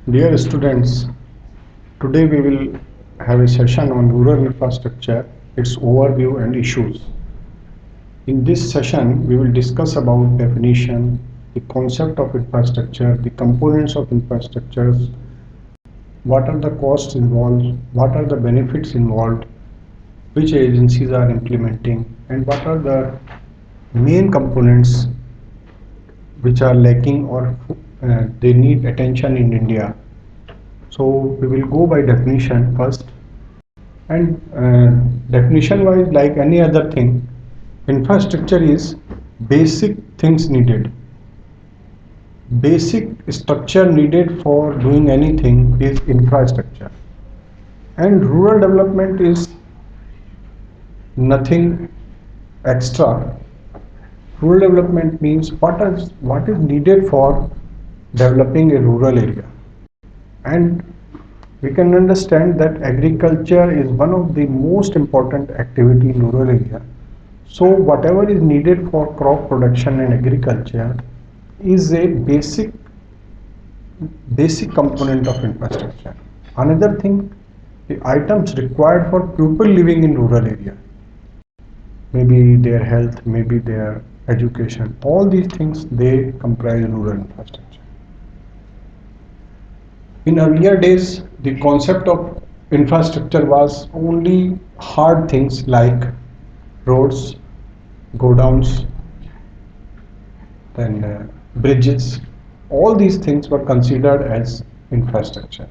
Dear students, today we will have a session on rural infrastructure, its overview and issues. In this session, we will discuss about definition, the concept of infrastructure, the components of infrastructures, what are the costs involved, what are the benefits involved, which agencies are implementing, and what are the main components which are lacking or they need attention in India. So we will go by definition first, and definition wise, like any other thing, infrastructure is basic things needed. Basic structure needed for doing anything is infrastructure. And rural development is nothing extra. Rural development means what is needed for developing a rural area. And we can understand that agriculture is one of the most important activity in rural area. So whatever is needed for crop production and agriculture is a basic component of infrastructure. Another thing, the items required for people living in rural area, maybe their health, maybe their education, all these things, they comprise rural infrastructure. In earlier days, the concept of infrastructure was only hard things like roads, godowns, then bridges. All these things were considered as infrastructure.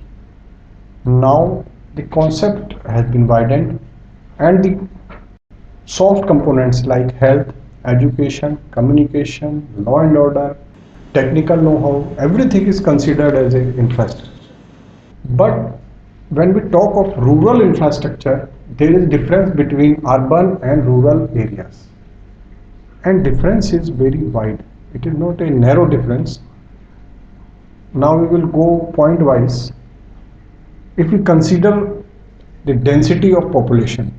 Now the concept has been widened, and the soft components like health, education, communication, law and order, technical know-how, everything is considered as an infrastructure. But when we talk of rural infrastructure, there is difference between urban and rural areas. And difference is very wide. It is not a narrow difference. Now we will go point wise. If we consider the density of population,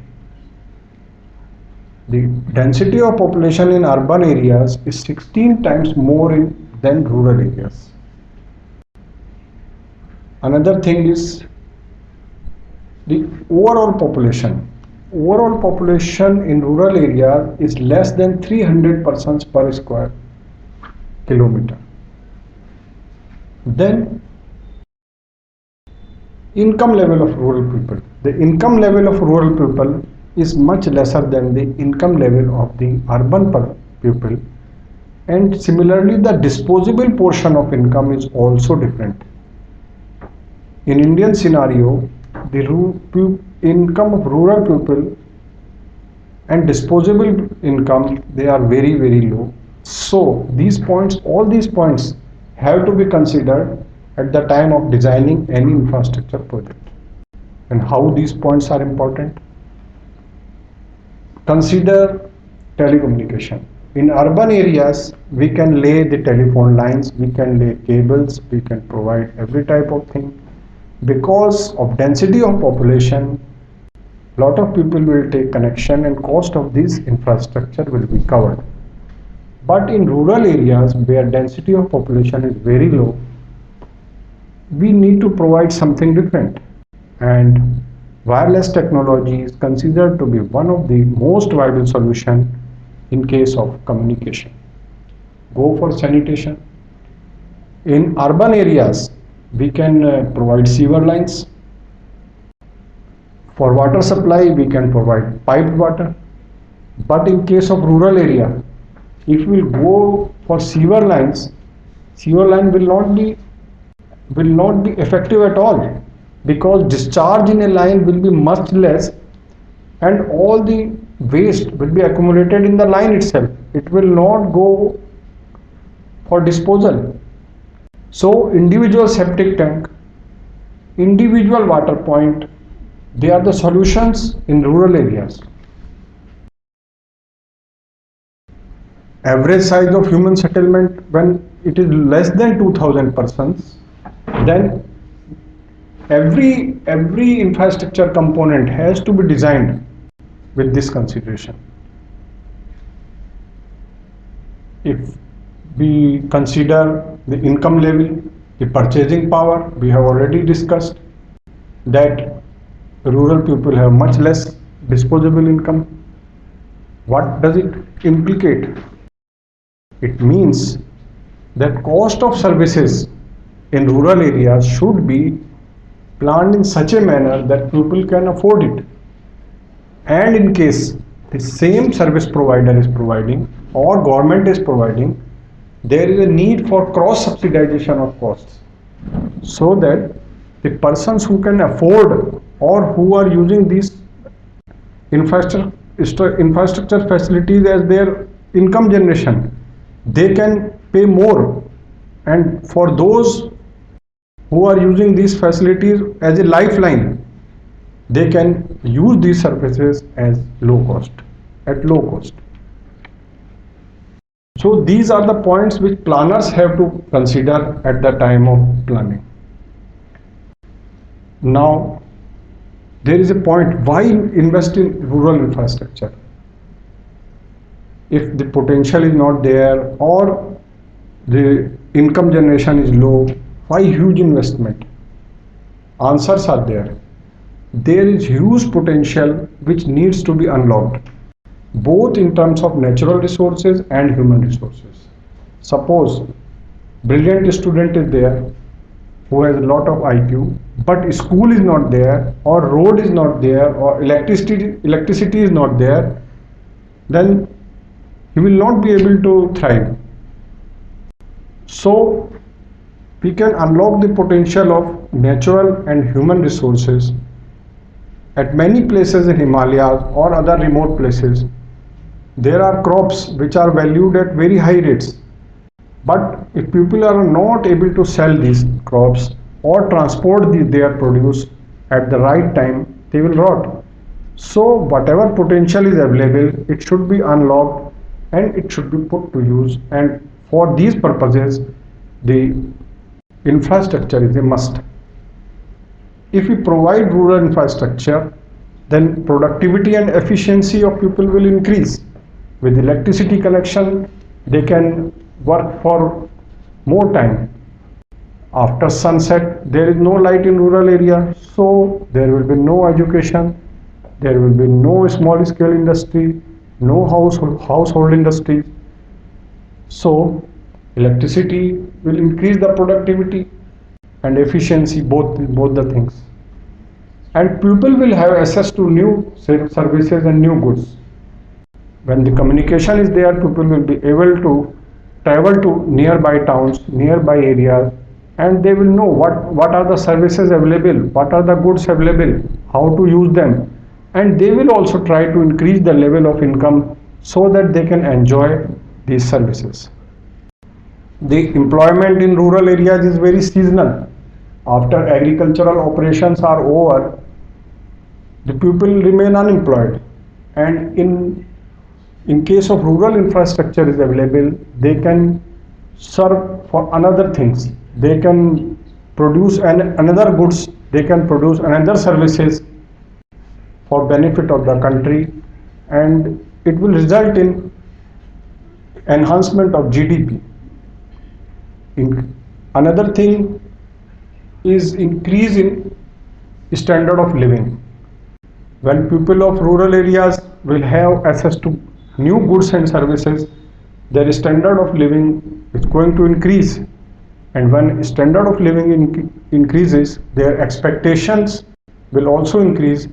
the density of population in urban areas is 16 times more than rural areas. Another thing is the overall population. Overall population in rural area is less than 300 persons per square kilometer. Then income level of rural people. The income level of rural people is much lesser than the income level of the urban people, and similarly the disposable portion of income is also different. In Indian scenario, the income of rural people and disposable income, they are very, very low. So these points, all these points have to be considered at the time of designing any infrastructure project. And how these points are important? Consider telecommunication. In urban areas, we can lay the telephone lines, we can lay cables, we can provide every type of thing. Because of density of population, lot of people will take connection and cost of this infrastructure will be covered. But in rural areas where density of population is very low, we need to provide something different. And wireless technology is considered to be one of the most viable solution in case of communication. Go for sanitation. In urban areas, we can provide sewer lines. For water supply, we can provide piped water. But in case of rural area, if we go for sewer lines, sewer line will not be effective at all, because discharge in a line will be much less, and all the waste will be accumulated in the line itself. It will not go for disposal. So individual septic tank, individual water point, they are the solutions in rural areas. Average size of human settlement, when it is less than 2000 persons, then every infrastructure component has to be designed with this consideration. If we consider the income level, The purchasing power, we have already discussed that rural people have much less disposable income. What does it implicate? It means that cost of services in rural areas should be planned in such a manner that people can afford it. And in case the same service provider is providing or government is providing, there is a need for cross subsidization of costs, so that the persons who can afford or who are using these infrastructure facilities as their income generation, they can pay more, and for those who are using these facilities as a lifeline, they can use these services as at low cost. So these are the points which planners have to consider at the time of planning. Now, there is a point, why invest in rural infrastructure? If the potential is not there or the income generation is low, why huge investment? Answers are there. There is huge potential which needs to be unlocked, both in terms of natural resources and human resources. Suppose brilliant student is there who has a lot of IQ, but school is not there, or road is not there, or electricity is not there, then he will not be able to thrive. So we can unlock the potential of natural and human resources at many places in Himalayas or other remote places. There are crops which are valued at very high rates, but if people are not able to sell these crops or transport their produce at the right time, they will rot. So whatever potential is available, it should be unlocked and it should be put to use, and for these purposes the infrastructure is a must. If we provide rural infrastructure, then productivity and efficiency of people will increase. With electricity connection, they can work for more time. After sunset, there is no light in rural area, so there will be no education, there will be no small scale industry, no household industry. So electricity will increase the productivity and efficiency, both the things. And people will have access to new services and new goods. When the communication is there, people will be able to travel to nearby towns, nearby areas, and they will know what are the services available, what are the goods available, how to use them, and they will also try to increase the level of income so that they can enjoy these services. The employment in rural areas is very seasonal. After agricultural operations are over, the people remain unemployed, and in case of rural infrastructure is available, they can serve for another things. They can produce another goods, they can produce another services for benefit of the country, and it will result in enhancement of GDP. Another thing is increase in standard of living. When people of rural areas will have access to new goods and services, their standard of living is going to increase, and when standard of living increases, their expectations will also increase.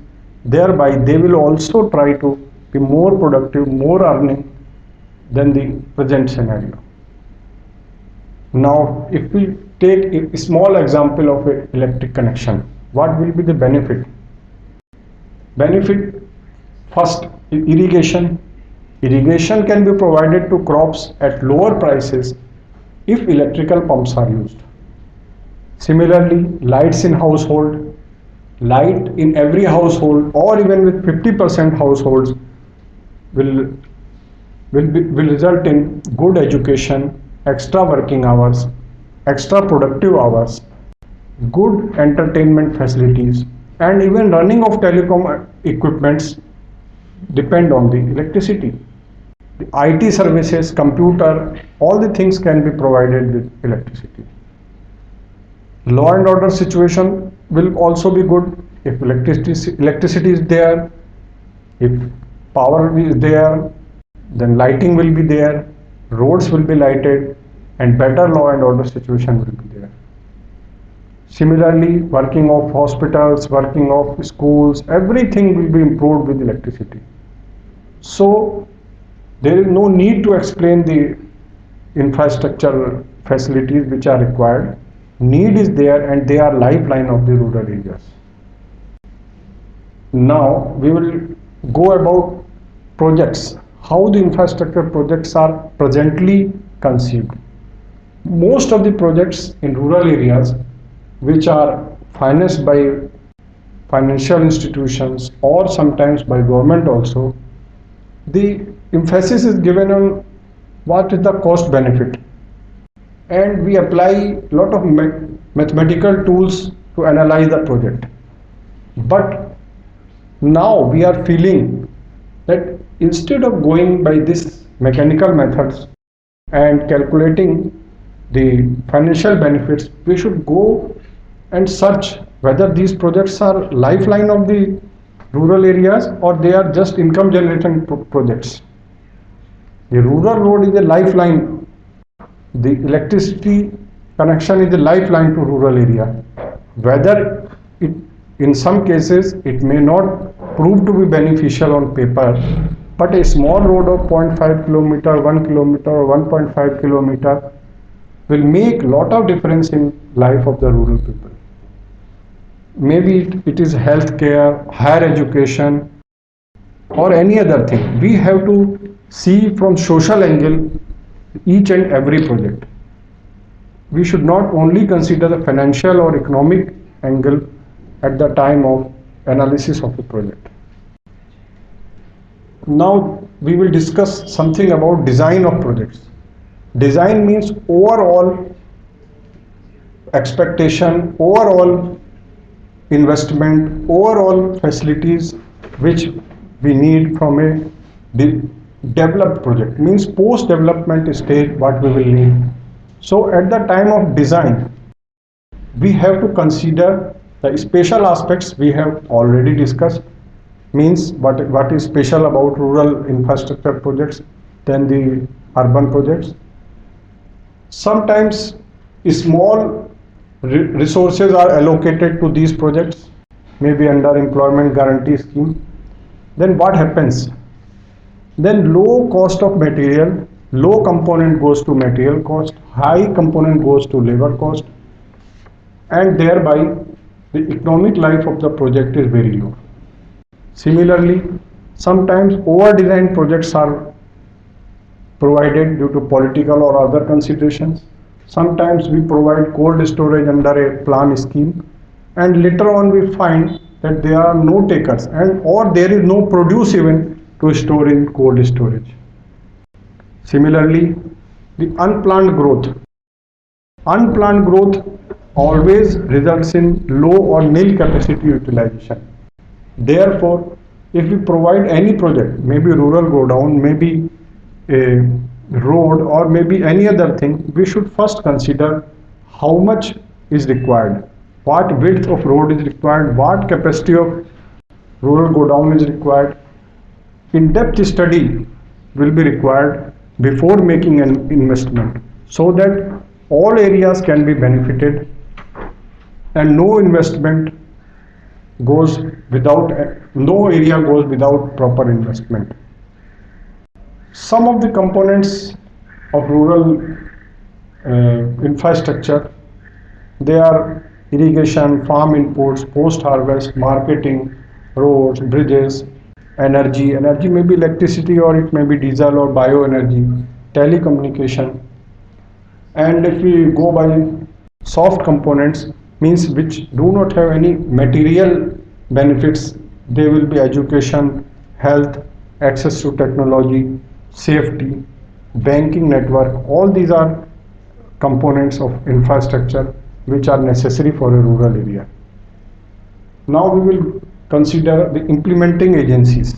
Thereby they will also try to be more productive, more earning than the present scenario. Now if we take a small example of an electric connection, what will be the benefit? First, irrigation. Irrigation can be provided to crops at lower prices if electrical pumps are used. Similarly, lights in household, light in every household, or even with 50% households will result in good education, extra working hours, extra productive hours, good entertainment facilities, and even running of telecom equipments depend on the electricity. The IT services, computer, all the things can be provided with electricity. Law and order situation will also be good if electricity is there, if power is there, then lighting will be there, roads will be lighted, and better law and order situation will be there. Similarly, working of hospitals, working of schools, everything will be improved with electricity. So there is no need to explain the infrastructure facilities which are required. Need is there and they are lifeline of the rural areas. Now we will go about projects, how the infrastructure projects are presently conceived. Most of the projects in rural areas which are financed by financial institutions or sometimes by government also, the emphasis is given on what is the cost benefit, and we apply a lot of mathematical tools to analyze the project. But now we are feeling that instead of going by this mechanical methods and calculating the financial benefits, we should go and search whether these projects are lifeline of the rural areas or they are just income generating projects. The rural road is a lifeline. The electricity connection is a lifeline to rural area. Whether it, in some cases, it may not prove to be beneficial on paper, but a small road of 0.5 kilometer, 1 kilometer or 1.5 kilometer will make lot of difference in life of the rural people. Maybe it is healthcare, higher education, or any other thing. We have to see from social angle each and every project. We should not only consider the financial or economic angle at the time of analysis of a project. Now we will discuss something about design of projects. Design means overall expectation, overall investment, overall facilities which we need from a developed project, means post development stage what we will need. So at the time of design we have to consider the special aspects we have already discussed, means what is special about rural infrastructure projects than the urban projects. Sometimes small resources are allocated to these projects, maybe under employment guarantee scheme. Then what happens? Then low cost of material, low component goes to material cost, high component goes to labor cost, and thereby the economic life of the project is very low. Similarly, sometimes over-designed projects are provided due to political or other considerations. Sometimes we provide cold storage under a plan scheme, and later on we find that there are no takers and or there is no produce even to store in cold storage. Similarly, the unplanned growth. Unplanned growth always results in low or nil capacity utilization. Therefore, if we provide any project, maybe rural go down, maybe a road or maybe any other thing, we should first consider how much is required, what width of road is required, what capacity of rural go down is required. In-depth study will be required before making an investment so that all areas can be benefited and no investment goes without, no area goes without proper investment. Some of the components of rural infrastructure, they are irrigation, farm inputs, post-harvest, marketing, roads, bridges, energy. Energy may be electricity or it may be diesel or bioenergy, telecommunication. And if we go by soft components, means which do not have any material benefits, they will be education, health, access to technology, safety, banking network. All these are components of infrastructure which are necessary for a rural area. Now we will consider the implementing agencies.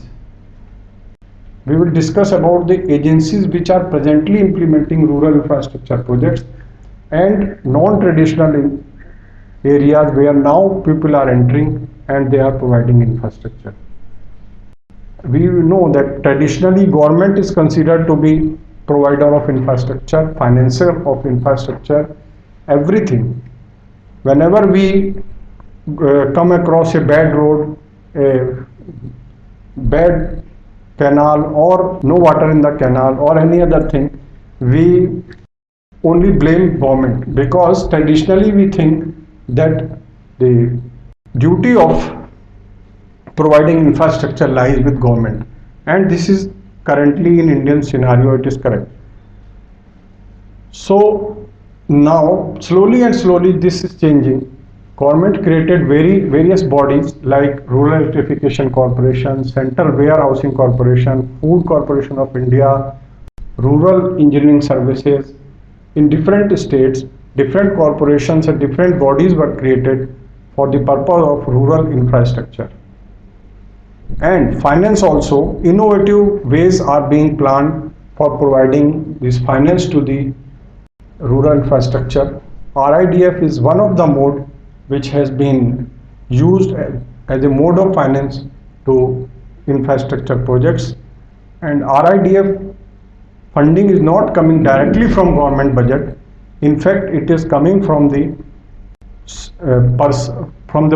We will discuss about the agencies which are presently implementing rural infrastructure projects and non-traditional areas where now people are entering and they are providing infrastructure. We know that traditionally government is considered to be provider of infrastructure, financer of infrastructure, everything. Whenever we come across a bad road, a bad canal or no water in the canal or any other thing, we only blame government, because traditionally we think that the duty of providing infrastructure lies with government, and this is currently in Indian scenario it is correct. So now slowly and slowly this is changing. Government created various bodies like Rural Electrification Corporation, Central Warehousing Corporation, Food Corporation of India, Rural Engineering Services. In different states, different corporations and different bodies were created for the purpose of rural infrastructure. And finance also, innovative ways are being planned for providing this finance to the rural infrastructure. RIDF is one of the mode which has been used as a mode of finance to infrastructure projects, and RIDF funding is not coming directly from government budget. In fact, it is coming from the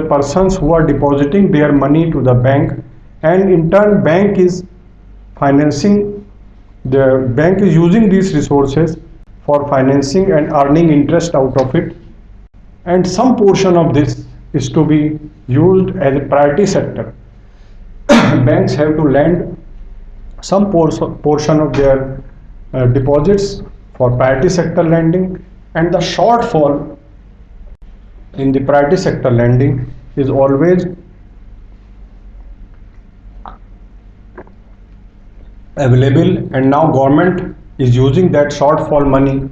persons who are depositing their money to the bank, and in turn bank is financing, the bank is using these resources for financing and earning interest out of it, and some portion of this is to be used as a priority sector. Banks have to lend some portion of their deposits for priority sector lending, and the shortfall in the priority sector lending is always available, and now government is using that shortfall money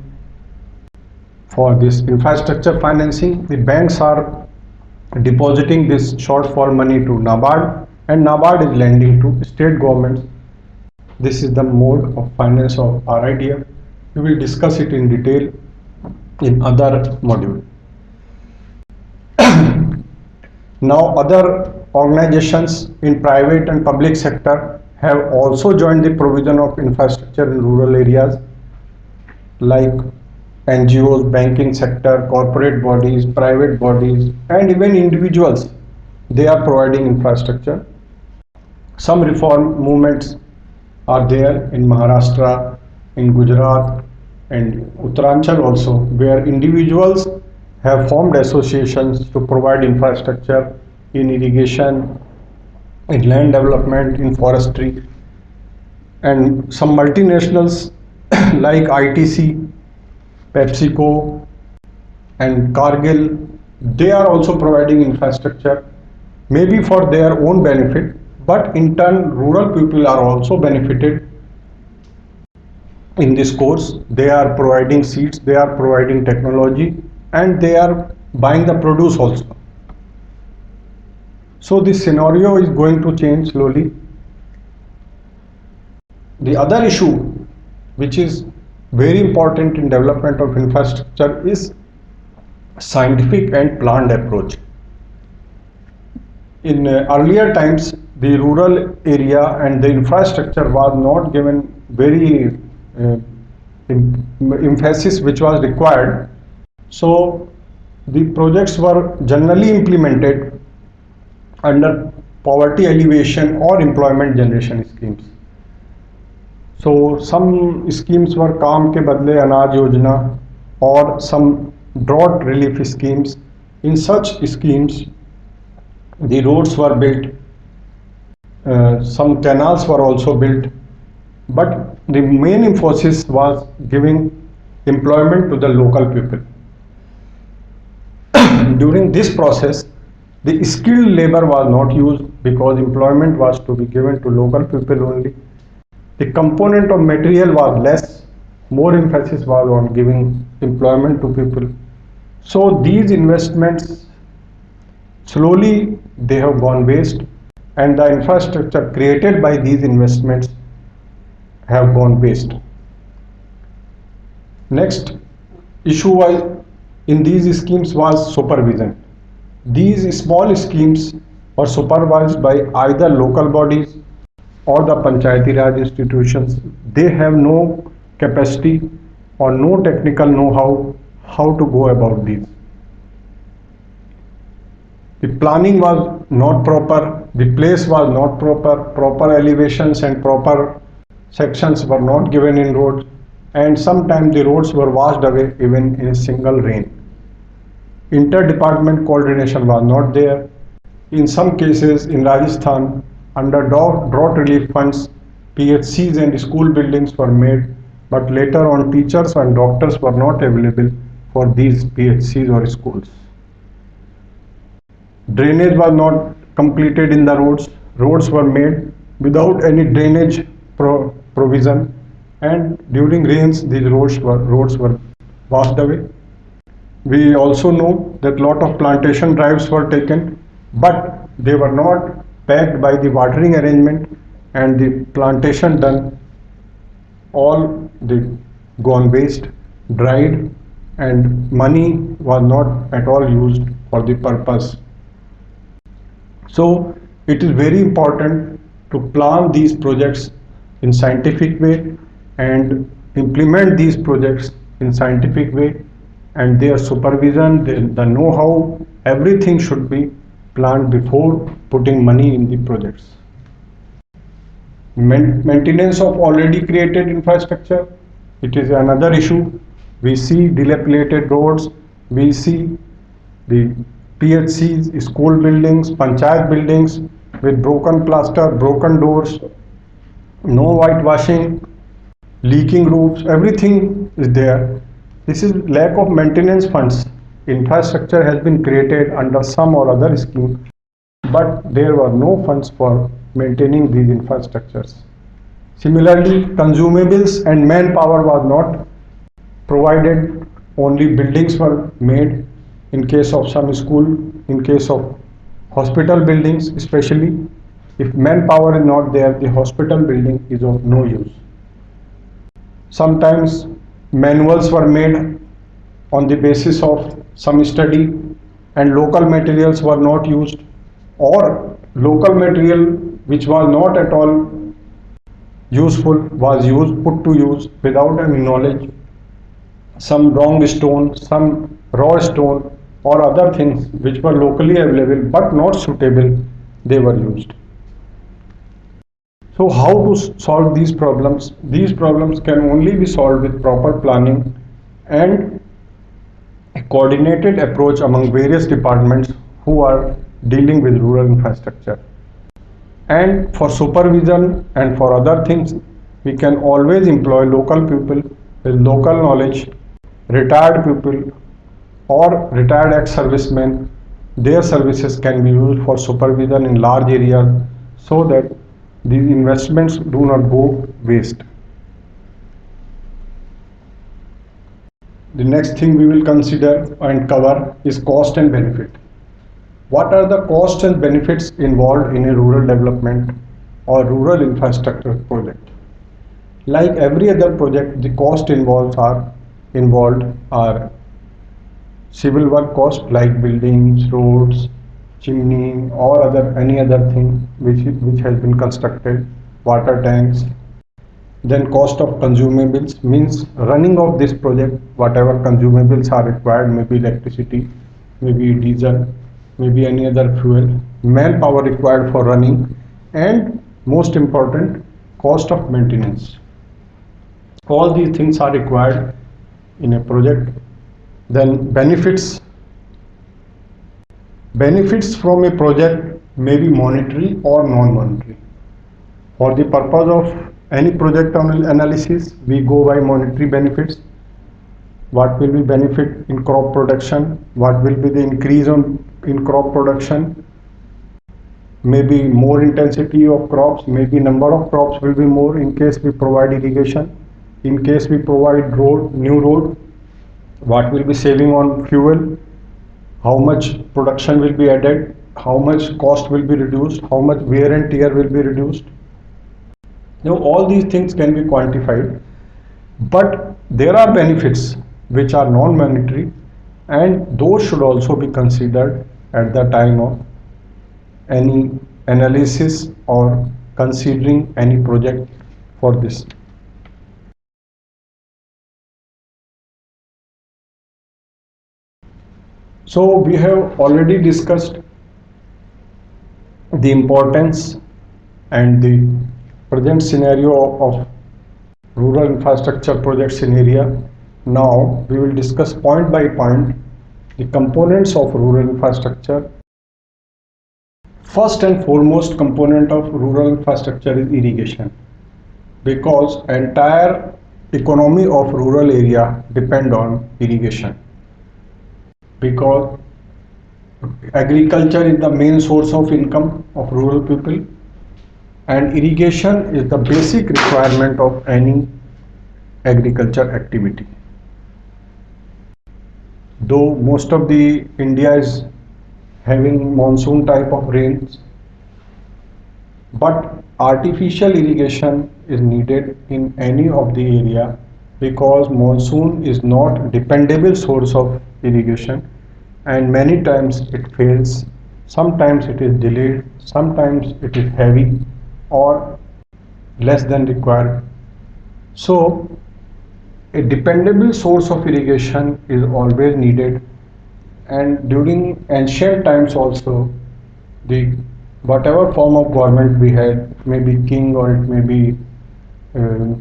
for this infrastructure financing. The banks are depositing this shortfall money to NABARD, and NABARD is lending to state governments. This is the mode of finance of RIDF. We will discuss it in detail in other module. Now other organizations in private and public sector have also joined the provision of infrastructure in rural areas, like NGOs, banking sector, corporate bodies, private bodies, and even individuals. They are providing infrastructure. Some reform movements are there in Maharashtra, in Gujarat, and Uttaranchal also, where individuals have formed associations to provide infrastructure in irrigation, in land development, in forestry, and some multinationals like ITC, PepsiCo, and Cargill, they are also providing infrastructure, maybe for their own benefit, but in turn rural people are also benefited in this course. They are providing seeds, they are providing technology, and they are buying the produce also. So this scenario is going to change slowly. The other issue which is very important in development of infrastructure is scientific and planned approach. In earlier times, the rural area and the infrastructure was not given very emphasis which was required. So the projects were generally implemented under poverty alleviation or employment generation schemes. So some schemes were Kaam Ke Badle Anaj Yojana or some drought relief schemes. In such schemes, the roads were built, some canals were also built, but the main emphasis was giving employment to the local people. During this process, the skilled labor was not used because employment was to be given to local people only. The component of material was less, more emphasis was on giving employment to people. So these investments slowly they have gone waste, and the infrastructure created by these investments have gone waste. Next issue was in these schemes was supervision. These small schemes were supervised by either local bodies or the Panchayati Raj institutions. They have no capacity or no technical know-how how to go about these. The planning was not proper, the place was not proper elevations and proper sections were not given in roads, and sometimes the roads were washed away even in a single rain. Inter-department coordination was not there. In some cases in Rajasthan, under drought relief funds, PHCs and school buildings were made, but later on teachers and doctors were not available for these PHCs or schools. Drainage was not completed in the roads. Roads were made without any drainage provision, and during rains these roads were washed away. We also know that lot of plantation drives were taken, but they were not backed by the watering arrangement, and the plantation done all the gone waste, dried, and money was not at all used for the purpose. So it is very important to plan these projects in scientific way and implement these projects in scientific way, and their supervision, the know-how, everything should be planned before putting money in the projects. Maintenance of already created infrastructure, it is another issue. We see dilapidated roads, we see the PHCs, school buildings, panchayat buildings with broken plaster, broken doors, no whitewashing, leaking roofs, everything is there. This is lack of maintenance funds. Infrastructure has been created under some or other scheme, but there were no funds for maintaining these infrastructures. Similarly, consumables and manpower was not provided, only buildings were made in case of some school, in case of hospital buildings especially. If manpower is not there, the hospital building is of no use. Sometimes manuals were made on the basis of some study and local materials were not used, or local material which was not at all useful was put to use without any knowledge. Some wrong stone, some raw stone or other things which were locally available but not suitable, they were used. So how to solve these problems? These problems can only be solved with proper planning and a coordinated approach among various departments who are dealing with rural infrastructure. And for supervision and for other things, we can always employ local people with local knowledge, retired people or retired ex-servicemen. Their services can be used for supervision in large areas so that these investments do not go waste. The next thing we will consider and cover is cost and benefit. What are the costs and benefits involved in a rural development or rural infrastructure project? Like every other project, the cost involved are civil work cost like buildings, roads, chimney or any other thing which has been constructed, water tanks. Then cost of consumables means running of this project, whatever consumables are required, maybe electricity, maybe diesel, maybe any other fuel, manpower required for running, and most important, cost of maintenance. All these things are required in a project. Then benefits from a project may be monetary or non-monetary. For the purpose of any project analysis, we go by monetary benefits. What will be benefit in crop production? What will be the increase in crop production? Maybe more intensity of crops, maybe number of crops will be more in case we provide irrigation. In case we provide new road, what will be saving on fuel? How much production will be added? How much cost will be reduced? How much wear and tear will be reduced? Now all these things can be quantified, but there are benefits which are non-monetary and those should also be considered at the time of any analysis or considering any project for this. So we have already discussed the importance and the present scenario of rural infrastructure projects in area. Now we will discuss point by point the components of rural infrastructure. First and foremost component of rural infrastructure is irrigation, because entire economy of rural area depend on irrigation, because agriculture is the main source of income of rural people, and irrigation is the basic requirement of any agriculture activity. Though most of the India is having monsoon type of rains, but artificial irrigation is needed in any of the area, because monsoon is not dependable source of irrigation, and many times it fails, sometimes it is delayed, sometimes it is heavy or less than required. So a dependable source of irrigation is always needed, and during ancient times also, the whatever form of government we had, maybe king or it may be uh,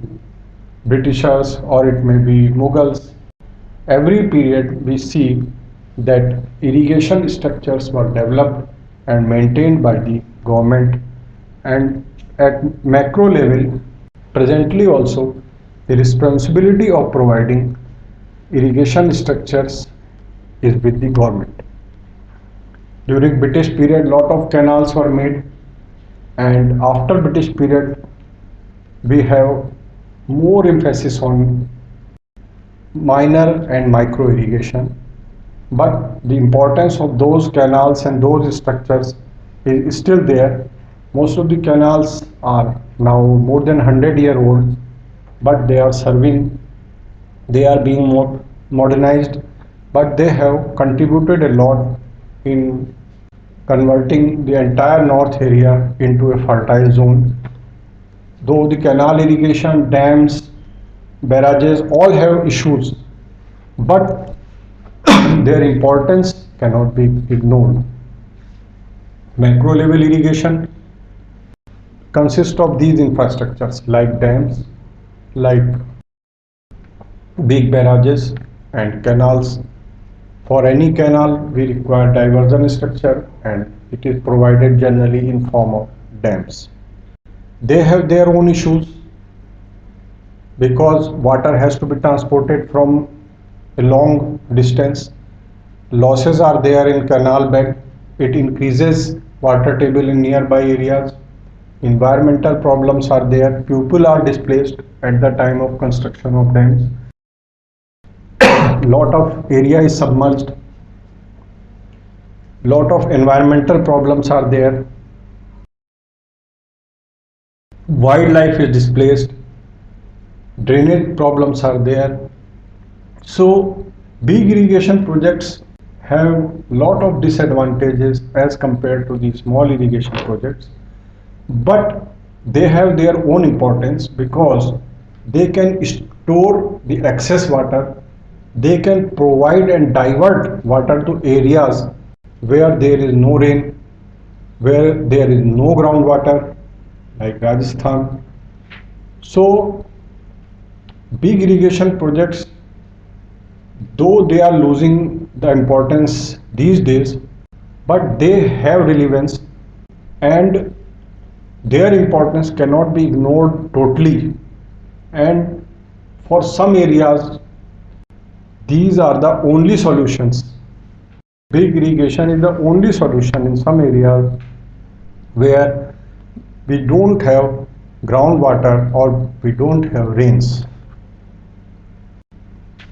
Britishers or it may be Mughals, every period we see that irrigation structures were developed and maintained by the government, and at macro level presently also the responsibility of providing irrigation structures is with the government. During British period, lot of canals were made, and after British period, we have more emphasis on minor and micro irrigation. But the importance of those canals and those structures is still there. Most of the canals are now more than 100-year-old, but they are serving, they are being more modernized, but they have contributed a lot in converting the entire north area into a fertile zone. Though the canal irrigation, dams, barrages all have issues, but their importance cannot be ignored. Macro level irrigation consists of these infrastructures like dams, like big barrages and canals. For any canal we require diversion structure, and it is provided generally in form of dams. They have their own issues, because water has to be transported from a long distance. Losses are there in canal bed. It increases water table in nearby areas. Environmental problems are there. People are displaced at the time of construction of dams. Lot of area is submerged. Lot of environmental problems are there. Wildlife is displaced. Drainage problems are there. So big irrigation projects have lot of disadvantages as compared to the small irrigation projects, but they have their own importance, because they can store the excess water, they can provide and divert water to areas where there is no rain, where there is no groundwater, like Rajasthan. So big irrigation projects, though they are losing the importance these days, but they have relevance, and their importance cannot be ignored totally. And for some areas, these are the only solutions. Big irrigation is the only solution in some areas where we don't have groundwater or we don't have rains.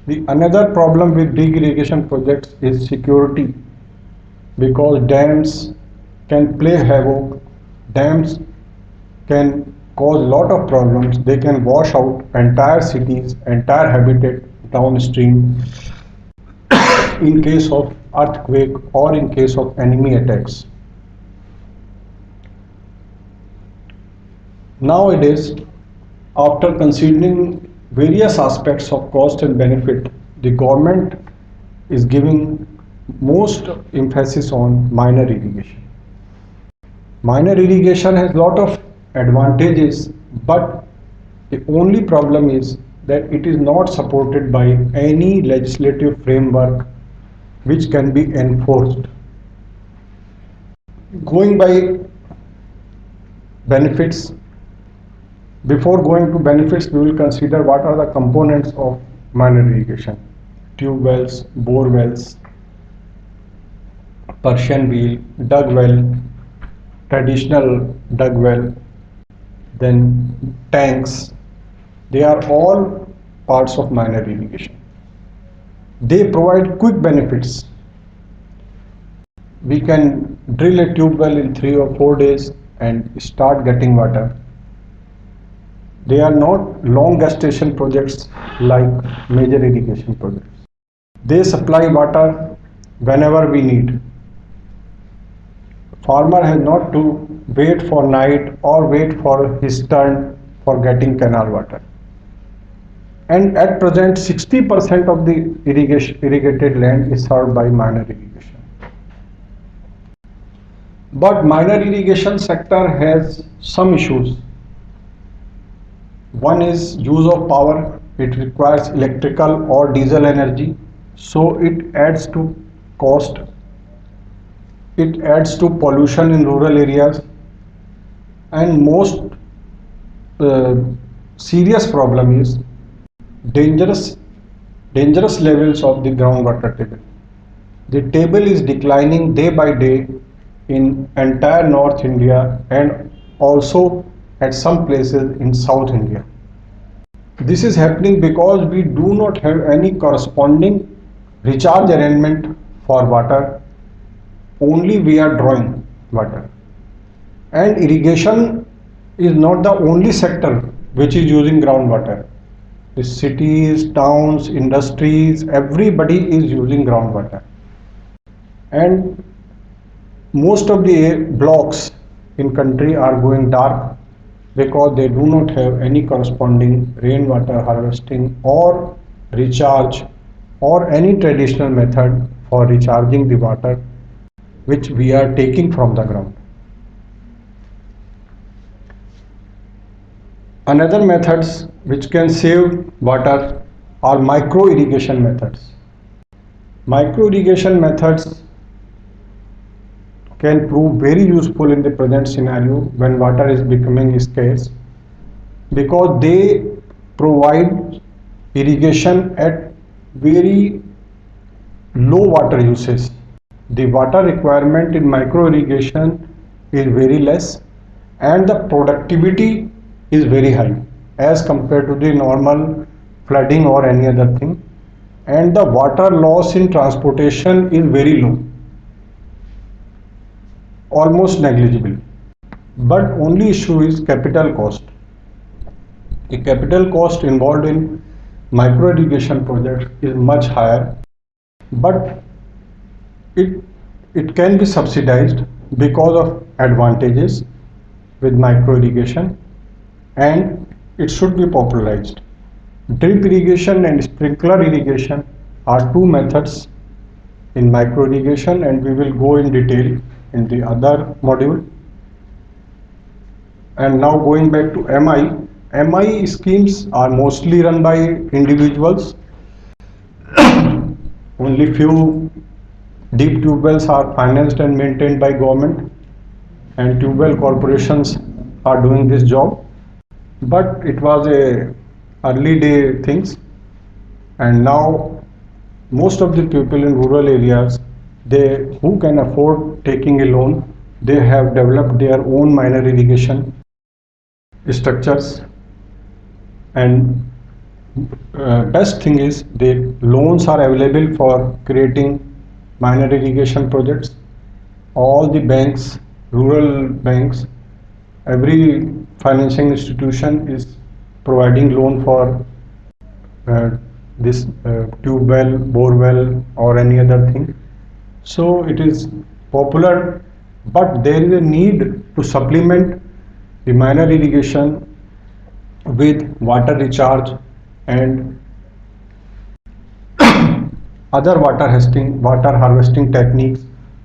The another problem with big irrigation projects is security, because dams can play havoc. Dams can cause a lot of problems. They can wash out entire cities, entire habitat downstream in case of earthquake, or in case of enemy attacks. Nowadays, after considering various aspects of cost and benefit, the government is giving most emphasis on minor irrigation. Minor irrigation has lot of advantages, but the only problem is that it is not supported by any legislative framework which can be enforced. Going by benefits, before going to benefits, we will consider what are the components of minor irrigation. Tube wells, bore wells, Persian wheel, dug well, traditional dug well, then tanks. They are all parts of minor irrigation. They provide quick benefits. We can drill a tube well in 3 or 4 days and start getting water. They are not long gestation projects like major irrigation projects. They supply water whenever we need. Farmer has not to wait for night or wait for his turn for getting canal water. And at present 60% of the irrigated land is served by minor irrigation. But minor irrigation sector has some issues. One is use of power. It requires electrical or diesel energy, so it adds to cost. It adds to pollution in rural areas, and most serious problem is dangerous levels of the groundwater table. The table is declining day by day in entire North India and also at some places in South India. This is happening because we do not have any corresponding recharge arrangement for water. Only we are drawing water. And irrigation is not the only sector which is using groundwater. The cities, towns, industries, everybody is using groundwater. And most of the blocks in country are going dark because they do not have any corresponding rainwater harvesting or recharge or any traditional method for recharging the water which we are taking from the ground. Another methods which can save water are micro irrigation methods. Micro irrigation methods can prove very useful in the present scenario when water is becoming scarce, because they provide irrigation at very low water usage. The water requirement in micro irrigation is very less and the productivity is very high as compared to the normal flooding or any other thing, and the water loss in transportation is very low, almost negligible. But only issue is capital cost. The capital cost involved in micro irrigation projects is much higher, but it can be subsidized because of advantages with micro irrigation, and it should be popularized. Drip irrigation and sprinkler irrigation are two methods in micro irrigation, and we will go in detail in the other module. And now going back to MI schemes are mostly run by individuals. Only few deep tube wells are financed and maintained by government, and tube well corporations are doing this job. But it was a early day things, and now most of the people in rural areas, they who can afford taking a loan, they have developed their own minor irrigation structures. And best thing is the loans are available for creating minor irrigation projects. All the banks, rural banks, every financing institution is providing loan for this tube well, bore well or any other thing. So it is popular, but there is a need to supplement the minor irrigation with water recharge and other water harvesting techniques,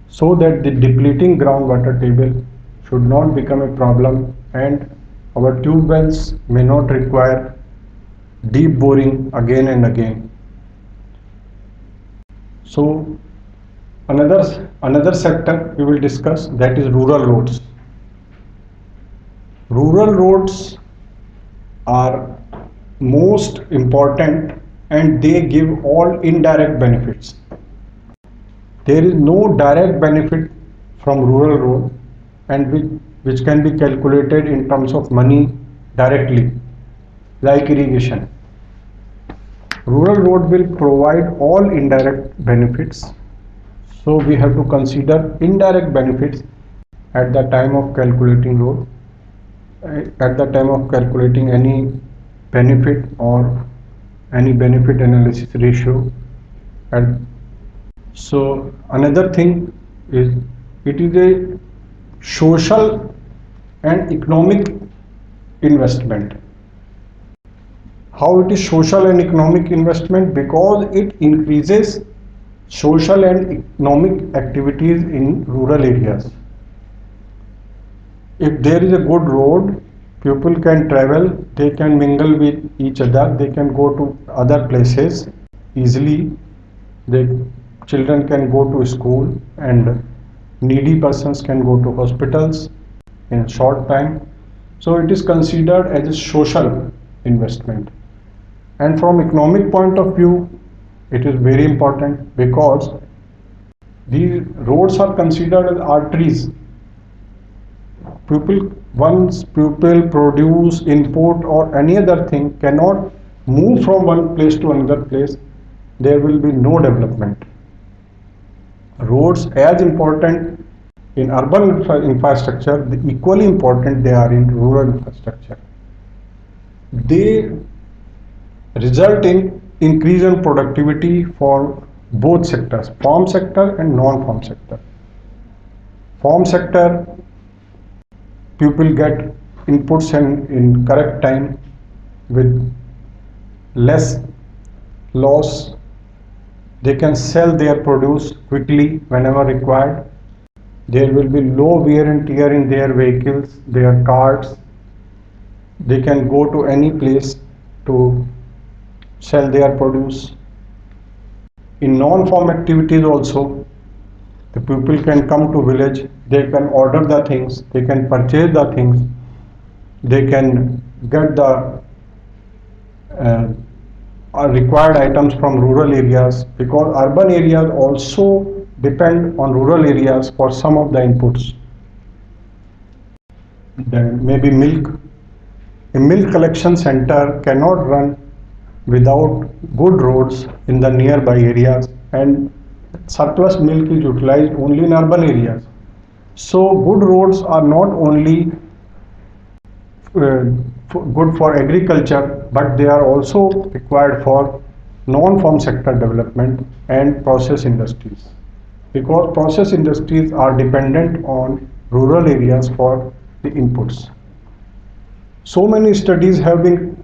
so that the depleting groundwater table should not become a problem and our tube wells may not require deep boring again and again. So another sector we will discuss, that is rural roads. Rural roads are most important and they give all indirect benefits. There is no direct benefit from rural road, and which can be calculated in terms of money directly, like irrigation. Rural road will provide all indirect benefits, so we have to consider indirect benefits at the time of calculating road, at the time of calculating any benefit or any benefit analysis ratio. And so another thing is, it is a social and economic investment. How it is social and economic investment? Because it increases social and economic activities in rural areas. If there is a good road, people can travel, they can mingle with each other, they can go to other places easily, the children can go to school and needy persons can go to hospitals in a short time. So it is considered as a social investment. And from economic point of view, it is very important because these roads are considered as arteries. Once people produce, import or any other thing cannot move from one place to another place, there will be no development. Roads as important in urban infrastructure, equally important they are in rural infrastructure. They result in increase in productivity for both sectors, farm sector and non-farm sector. Farm sector, people get inputs in correct time with less loss. They can sell their produce quickly whenever required. There will be low wear and tear in their vehicles, their cars. They can go to any place to sell their produce. In non-farm activities also, the people can come to village, they can order the things, they can purchase the things, they can get the required items from rural areas, because urban areas also depend on rural areas for some of the inputs. Then maybe milk. A milk collection center cannot run without good roads in the nearby areas, and surplus milk is utilized only in urban areas. So good roads are not only good for agriculture, but they are also required for non-farm sector development and process industries, because process industries are dependent on rural areas for the inputs. So many studies have been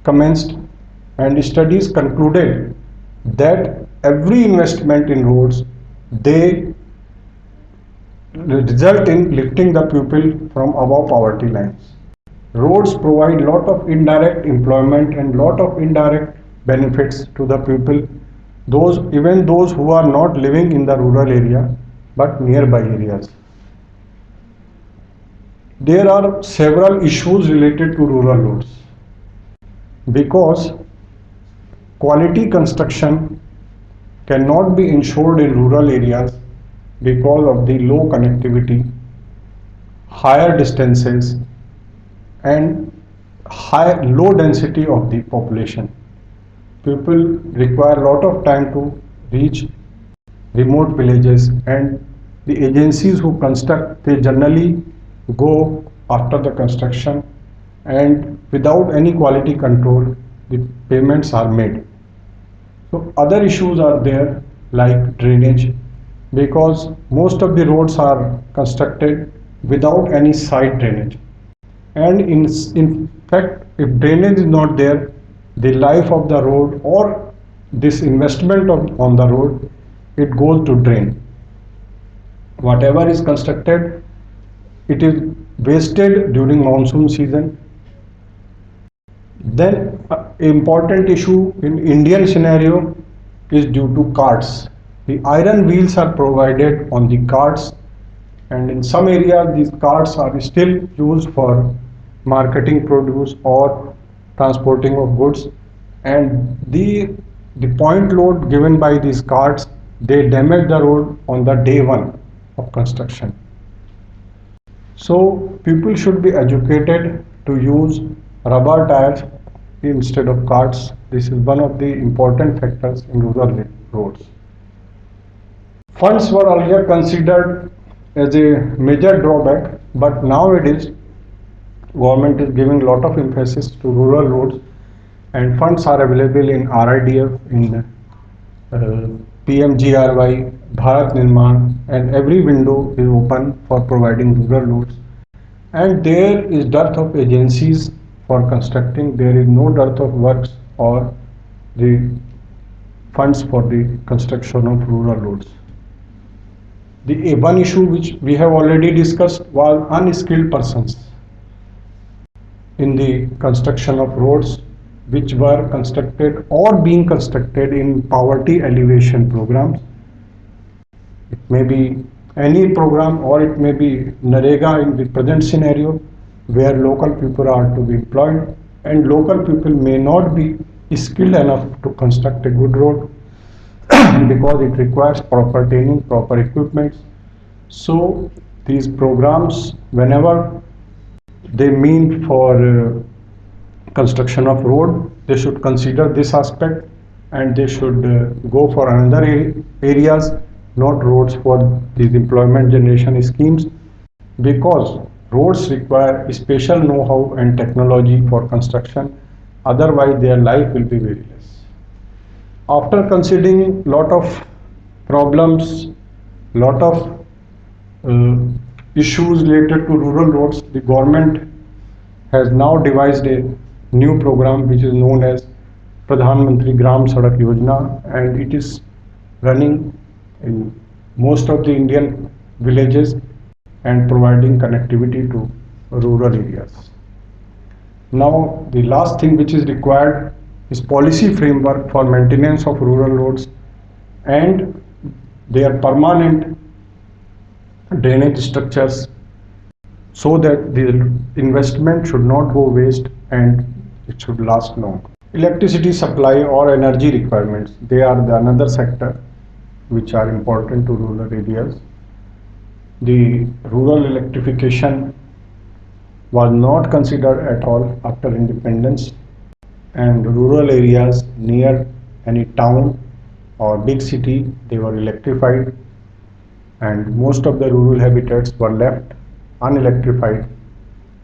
commenced and studies concluded that every investment in roads, they result in lifting the people from above poverty lines. Roads provide lot of indirect employment and lot of indirect benefits to the people, even those who are not living in the rural area but nearby areas. There are several issues related to rural roads, because quality construction cannot be ensured in rural areas because of the low connectivity, higher distances and low density of the population. People require a lot of time to reach remote villages, and the agencies who construct, they generally go after the construction, and without any quality control the payments are made. So other issues are there, like drainage. because most of the roads are constructed without any side drainage. And in fact, if drainage is not there, the life of the road or this investment on the road, it goes to drain. Whatever is constructed, it is wasted during monsoon season. Then important issue in Indian scenario is due to carts. The iron wheels are provided on the carts, and in some areas these carts are still used for marketing produce or transporting of goods, and the point load given by these carts, they damage the road on the day one of construction. So people should be educated to use rubber tires instead of carts. This is one of the important factors in rural roads. Funds were earlier considered as a major drawback, but nowadays government is giving a lot of emphasis to rural roads, and funds are available in RIDF, in PMGRY, Bharat Nirman, and every window is open for providing rural roads. And there is dearth of agencies for constructing. There is no dearth of works or the funds for the construction of rural roads. The one issue which we have already discussed was unskilled persons in the construction of roads, which were constructed or being constructed in poverty alleviation programs. It may be any program, or it may be NREGA in the present scenario, where local people are to be employed, and local people may not be skilled enough to construct a good road because it requires proper training, proper equipment. So these programs, whenever they mean for construction of road, they should consider this aspect, and they should go for another areas, not roads, for these employment generation schemes, because roads require special know-how and technology for construction, otherwise their life will be very less. After considering lot of problems, lot of issues related to rural roads, the government has now devised a new program which is known as Pradhan Mantri Gram Sadak Yojana, and it is running in most of the Indian villages and providing connectivity to rural areas. Now the last thing which is required is policy framework for maintenance of rural roads and their permanent drainage structures, so that the investment should not go waste and it should last long. Electricity supply or energy requirements, they are the another sector which are important to rural areas. The rural electrification was not considered at all after independence, and rural areas near any town or big city, they were electrified, and most of the rural habitats were left unelectrified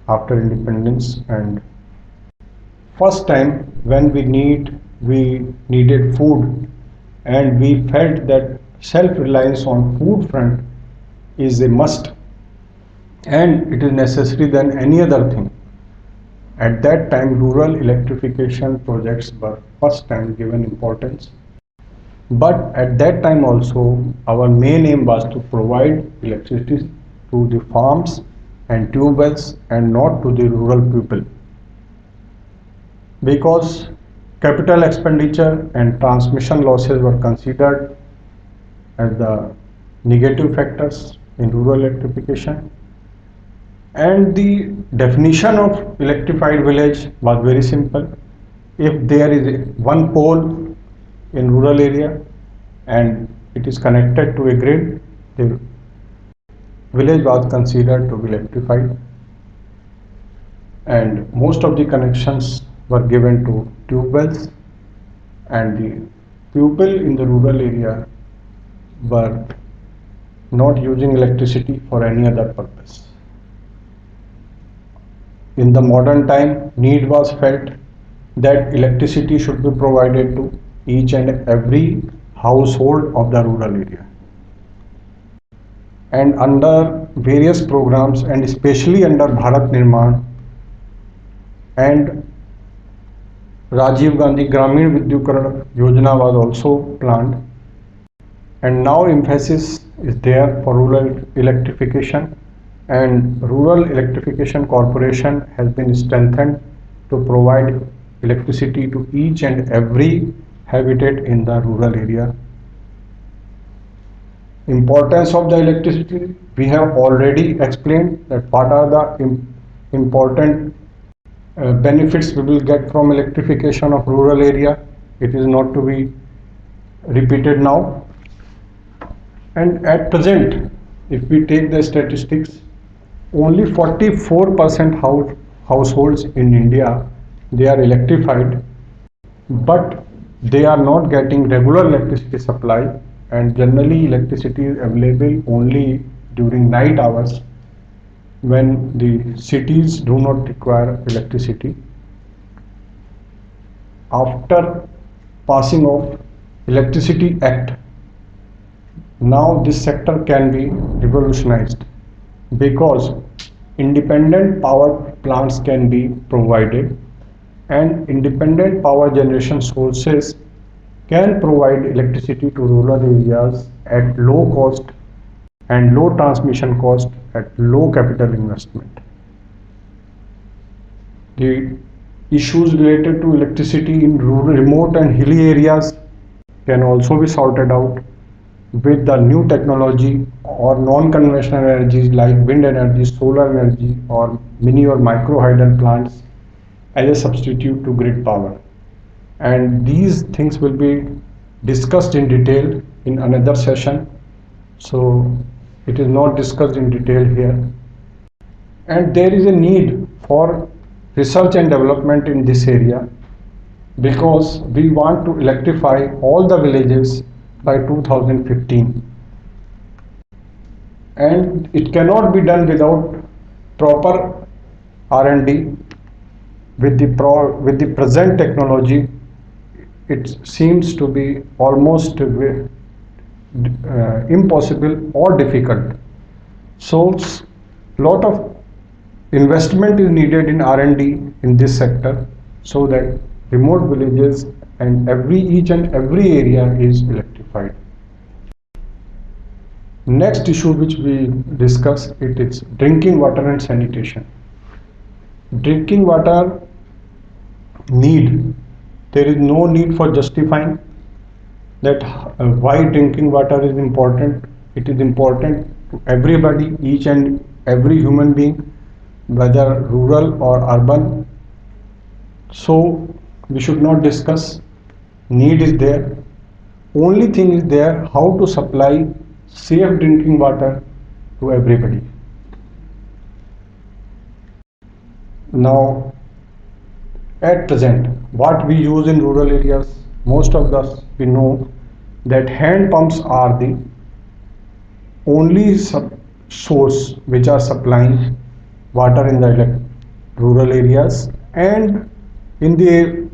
after independence. And first time when we needed food, and we felt that self-reliance on food front is a must, and it is necessary than any other thing. At that time, rural electrification projects were first time given importance. But at that time also, our main aim was to provide electricity to the farms and tube wells and not to the rural people. Because capital expenditure and transmission losses were considered as the negative factors in rural electrification. And the definition of electrified village was very simple. If there is one pole in rural area and it is connected to a grid, the village was considered to be electrified, and most of the connections were given to tube wells, and the people in the rural area were not using electricity for any other purpose. In the modern time, need was felt that electricity should be provided to each and every household of the rural area. and under various programs and especially under Bharat Nirman and Rajiv Gandhi Gramin Vidyutikaran Yojana was also planned, and now emphasis is there for rural electrification, and Rural Electrification Corporation has been strengthened to provide electricity to each and every habitat in the rural area. Importance of the electricity, we have already explained that what are the important benefits we will get from electrification of rural area. It is not to be repeated now. And at present, if we take the statistics, only 44% households in India, they are electrified, but they are not getting regular electricity supply, and generally electricity is available only during night hours when the cities do not require electricity. After passing of Electricity Act, now this sector can be revolutionized because independent power plants can be provided, and independent power generation sources can provide electricity to rural areas at low cost and low transmission cost at low capital investment. The issues related to electricity in rural, remote and hilly areas can also be sorted out with the new technology or non-conventional energies like wind energy, solar energy, or mini or micro hydel plants as a substitute to grid power. And these things will be discussed in detail in another session, so it is not discussed in detail here. And there is a need for research and development in this area because we want to electrify all the villages by 2015, and it cannot be done without proper R&D. With the present technology, it seems to be almost impossible or difficult. So lot of investment is needed in R&D in this sector so that remote villages and each and every area is electrified. Next issue which we discuss, it is drinking water and sanitation. Drinking water need, there is no need for justifying that why drinking water is important. It is important to everybody, each and every human being, whether rural or urban. So we should not discuss. Need is there. Only thing is there how to supply safe drinking water to everybody. Now, at present, what we use in rural areas, most of us we know that hand pumps are the only source which are supplying water in the rural areas, and in the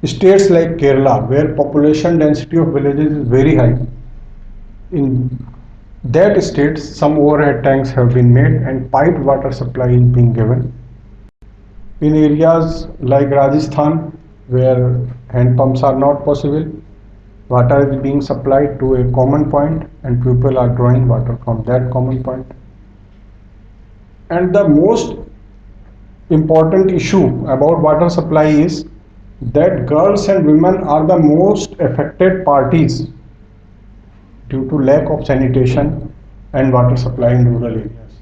states like Kerala, where population density of villages is very high, in that state some overhead tanks have been made and piped water supply is being given. In areas like Rajasthan, where hand pumps are not possible, water is being supplied to a common point and people are drawing water from that common point. And the most important issue about water supply is that girls and women are the most affected parties due to lack of sanitation and water supply in rural areas.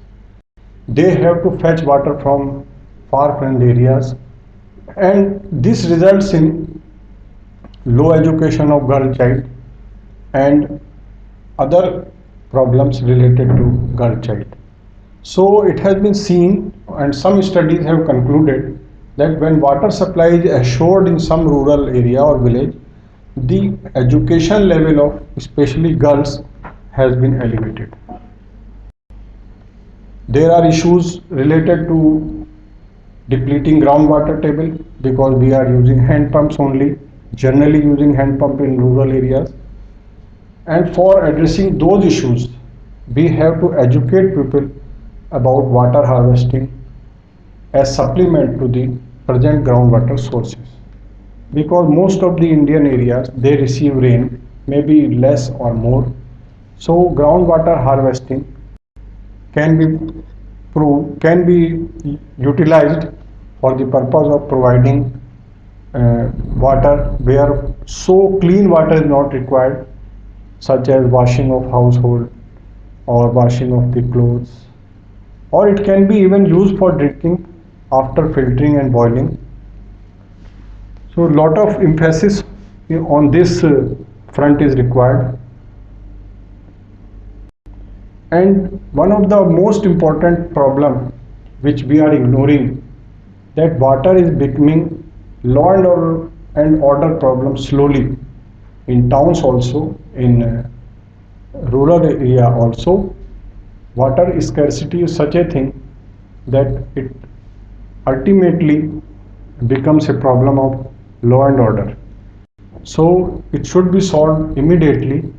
They have to fetch water from far-flung areas, and this results in low education of girl child and other problems related to girl child. So it has been seen, and some studies have concluded, that when water supply is assured in some rural area or village, the education level of especially girls has been elevated. There are issues related to depleting groundwater table because we are using hand pumps only, generally using hand pump in rural areas. And for addressing those issues, we have to educate people about water harvesting as supplement to the present groundwater sources, because most of the Indian areas they receive rain, maybe less or more. So groundwater harvesting can be can be utilized for the purpose of providing water where so clean water is not required, such as washing of household or washing of the clothes, or it can be even used for drinking after filtering and boiling. So a lot of emphasis on this front is required. And one of the most important problem which we are ignoring, that water is becoming law and order problem slowly in towns also, in rural area also. Water scarcity is such a thing that it ultimately becomes a problem of law and order. So it should be solved immediately.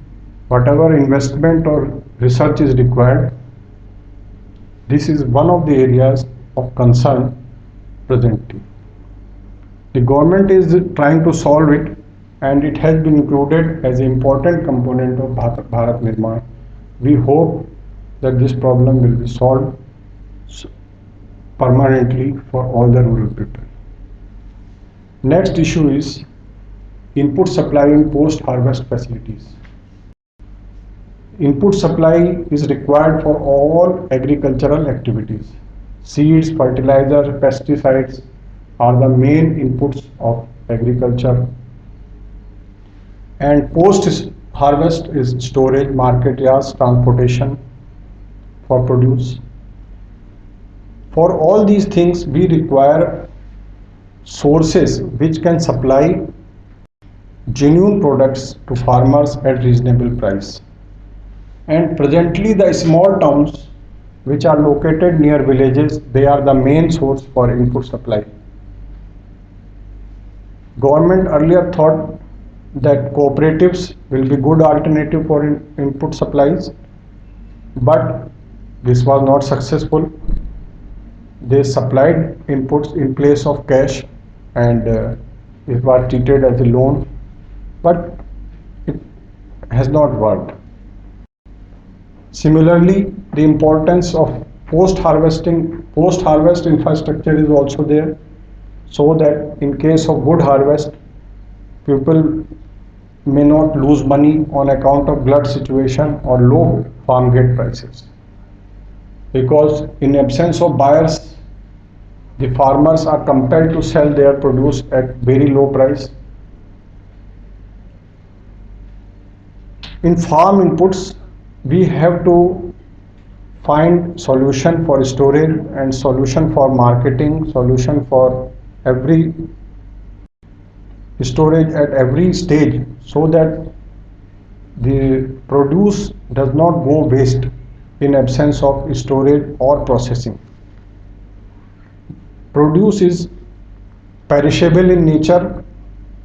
Whatever investment or research is required, this is one of the areas of concern presently. The government is trying to solve it, and it has been included as an important component of Bharat Nirman. We hope that this problem will be solved permanently for all the rural people. Next issue is input supply in post-harvest facilities. Input supply is required for all agricultural activities. Seeds, fertilizer, pesticides are the main inputs of agriculture. And post-harvest is storage, market yards, transportation for produce. For all these things, we require sources which can supply genuine products to farmers at reasonable price. And presently the small towns which are located near villages, they are the main source for input supply. Government earlier thought that cooperatives will be good alternative for input supplies, but this was not successful. They supplied inputs in place of cash, and it was treated as a loan, but it has not worked. Similarly, the importance of post-harvest infrastructure is also there, so that in case of good harvest, people may not lose money on account of glut situation or low farm gate prices. Because in absence of buyers, the farmers are compelled to sell their produce at very low price. In farm inputs, we have to find solution for storage and solution for marketing, solution for every storage at every stage, so that the produce does not go waste in absence of storage or processing. Produce is perishable in nature,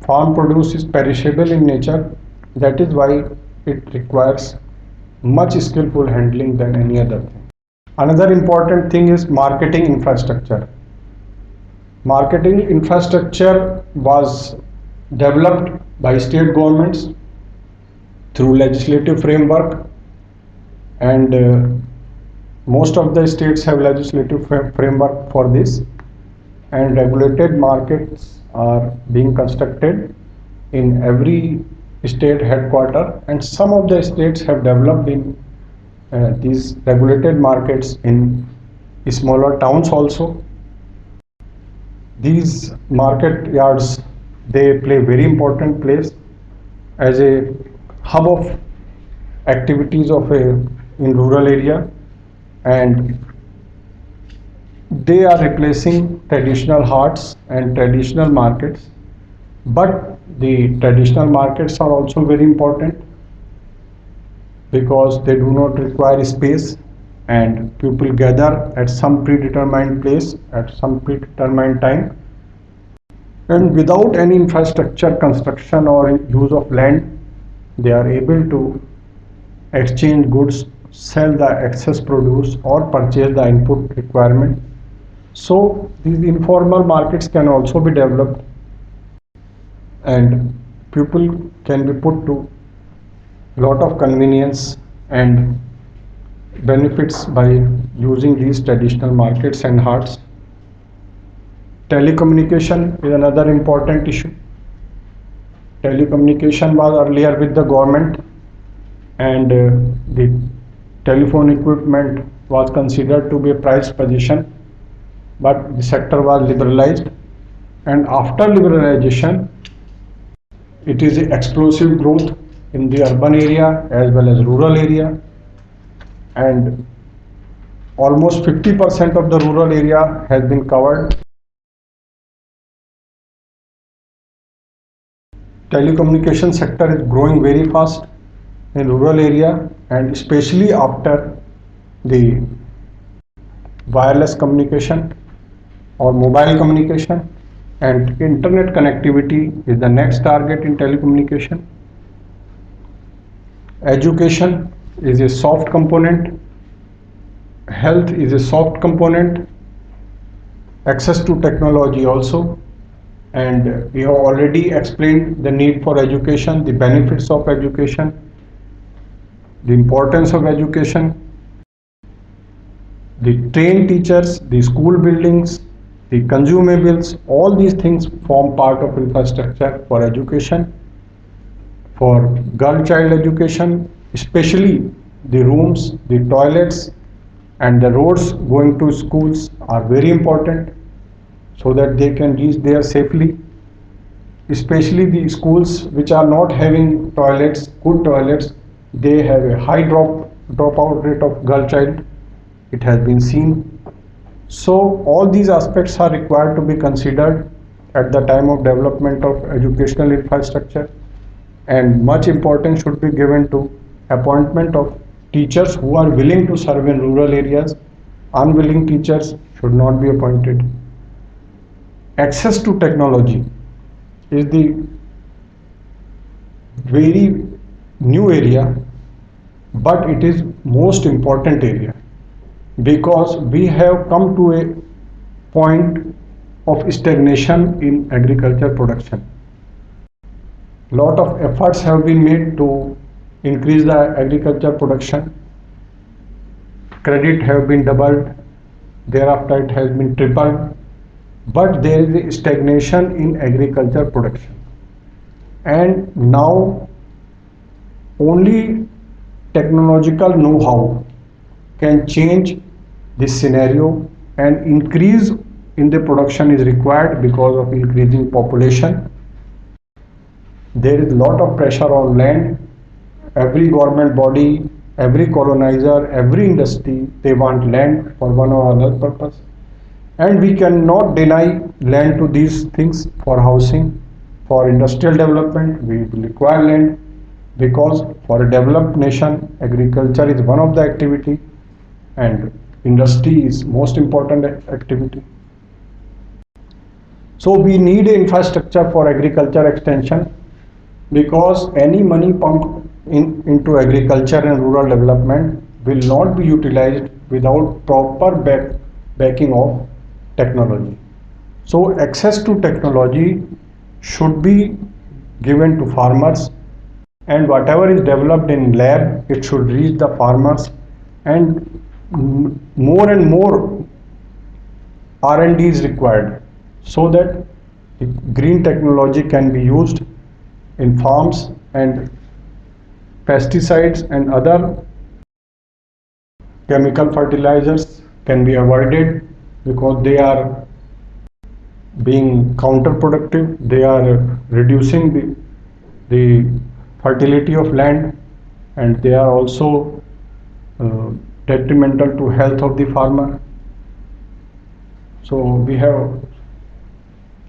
farm produce is perishable in nature, that is why it requires much skillful handling than any other thing. Another important thing is marketing infrastructure. Marketing infrastructure was developed by state governments through legislative framework, and most of the states have legislative framework for this, and regulated markets are being constructed in every state headquarter, and some of the states have developed in these regulated markets in smaller towns also. These market yards, they play very important place as a hub of activities of in rural area, and they are replacing traditional haats and traditional markets. But the traditional markets are also very important because they do not require space, and people gather at some predetermined place at some predetermined time, and without any infrastructure construction or use of land, they are able to exchange goods sell the excess produce or purchase the input requirement. So these informal markets can also be developed, and people can be put to lot of convenience and benefits by using these traditional markets and hearts. Telecommunication is another important issue. Telecommunication was earlier with the government, and the telephone equipment was considered to be a prized possession, but the sector was liberalized, and after liberalization it is explosive growth in the urban area as well as rural area, and almost 50% of the rural area has been covered. Telecommunication sector is growing very fast in rural area, and especially after the wireless communication or mobile communication, and internet connectivity is the next target in telecommunication. Education is a soft component, health is a soft component, access to technology also, and we have already explained the need for education, the benefits of education, the importance of education, the trained teachers, the school buildings, the consumables, all these things form part of infrastructure for education. For girl child education, especially the rooms, the toilets and the roads going to schools are very important so that they can reach there safely. Especially the schools which are not having toilets, good toilets, they have a high dropout rate of girl child. It has been seen. So all these aspects are required to be considered at the time of development of educational infrastructure, and much importance should be given to appointment of teachers who are willing to serve in rural areas. Unwilling teachers should not be appointed. Access to technology is the very new area, but it is most important area, because we have come to a point of stagnation in agriculture production. Lot of efforts have been made to increase the agriculture production. Credit have been doubled, thereafter it has been tripled, but there is a stagnation in agriculture production. And now only technological know-how can change this scenario, and increase in the production is required because of increasing population. There is a lot of pressure on land. Every government body, every colonizer, every industry, they want land for one or another purpose. And we cannot deny land to these things for housing, for industrial development. We require land because for a developed nation, agriculture is one of the activity and industry is most important activity. So we need infrastructure for agriculture extension, because any money pumped into agriculture and rural development will not be utilized without proper backing of technology. So access to technology should be given to farmers, and whatever is developed in lab, it should reach the farmers, and more and more R&D is required so that the green technology can be used in farms, and pesticides and other chemical fertilizers can be avoided because they are being counterproductive. They are reducing the fertility of land, and they are also detrimental to health of the farmer. So we have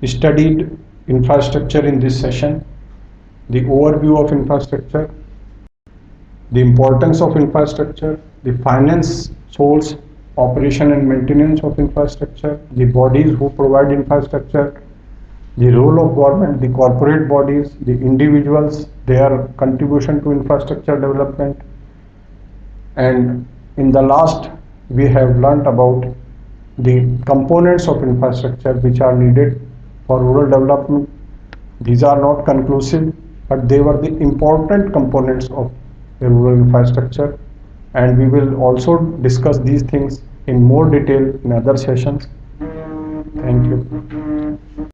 studied infrastructure in this session, the overview of infrastructure, the importance of infrastructure, the finance source, operation and maintenance of infrastructure, the bodies who provide infrastructure, the role of government, the corporate bodies, the individuals, their contribution to infrastructure development, And in the last, we have learnt about the components of infrastructure which are needed for rural development. These are not conclusive, but they were the important components of a rural infrastructure. And we will also discuss these things in more detail in other sessions. Thank you.